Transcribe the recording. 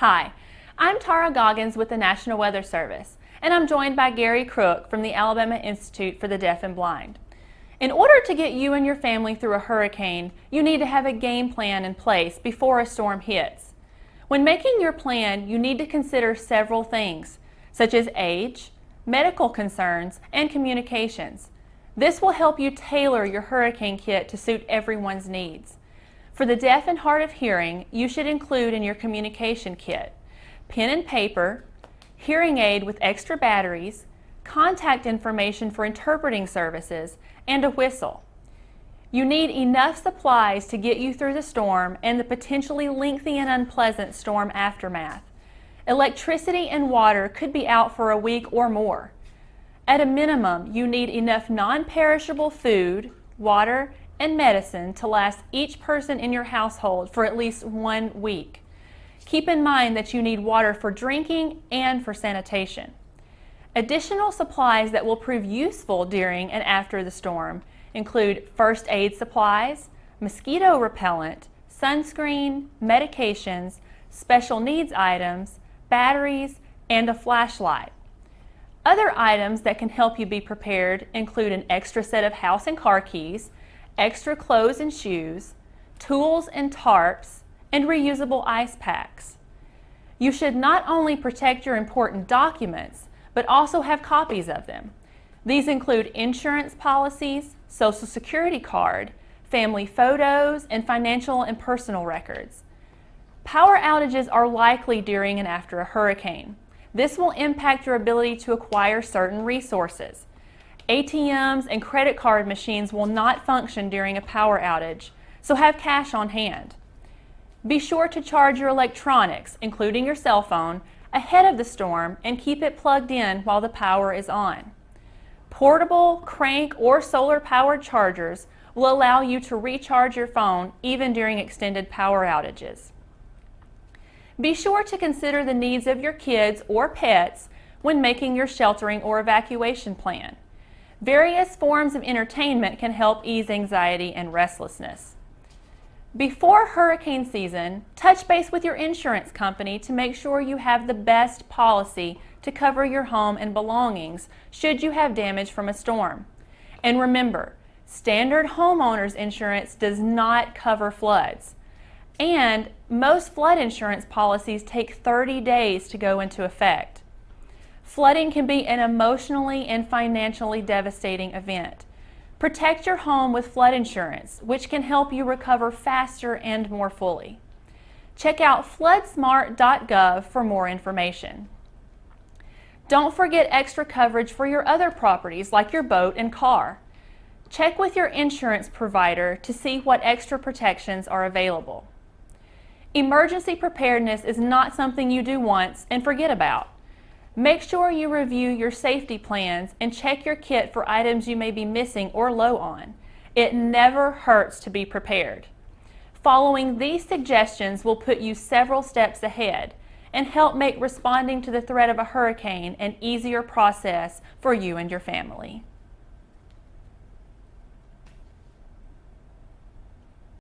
Hi, I'm Tara Goggins with the National Weather Service, and I'm joined by Gary Crook from the Alabama Institute for the Deaf and Blind. In order to get you and your family through a hurricane, you need to have a game plan in place before a storm hits. When making your plan, you need to consider several things, such as age, medical concerns, and communications. This will help you tailor your hurricane kit to suit everyone's needs. For the deaf and hard of hearing, you should include in your communication kit pen and paper, hearing aid with extra batteries, contact information for interpreting services, and a whistle. You need enough supplies to get you through the storm and the potentially lengthy and unpleasant storm aftermath. Electricity and water could be out for a week or more. At a minimum, you need enough non-perishable food, water, and medicine to last each person in your household for at least 1 week. Keep in mind that you need water for drinking and for sanitation. Additional supplies that will prove useful during and after the storm include first aid supplies, mosquito repellent, sunscreen, medications, special needs items, batteries, and a flashlight. Other items that can help you be prepared include an extra set of house and car keys, extra clothes and shoes, tools and tarps, and reusable ice packs. You should not only protect your important documents, but also have copies of them. These include insurance policies, Social Security card, family photos, and financial and personal records. Power outages are likely during and after a hurricane. This will impact your ability to acquire certain resources. ATMs and credit card machines will not function during a power outage, so have cash on hand. Be sure to charge your electronics, including your cell phone, ahead of the storm and keep it plugged in while the power is on. Portable, crank, or solar-powered chargers will allow you to recharge your phone even during extended power outages. Be sure to consider the needs of your kids or pets when making your sheltering or evacuation plan. Various forms of entertainment can help ease anxiety and restlessness. Before hurricane season, touch base with your insurance company to make sure you have the best policy to cover your home and belongings should you have damage from a storm. And remember, standard homeowners insurance does not cover floods. And most flood insurance policies take 30 days to go into effect. Flooding can be an emotionally and financially devastating event. Protect your home with flood insurance, which can help you recover faster and more fully. Check out floodsmart.gov for more information. Don't forget extra coverage for your other properties like your boat and car. Check with your insurance provider to see what extra protections are available. Emergency preparedness is not something you do once and forget about. Make sure you review your safety plans and check your kit for items you may be missing or low on. It never hurts to be prepared. Following these suggestions will put you several steps ahead and help make responding to the threat of a hurricane an easier process for you and your family.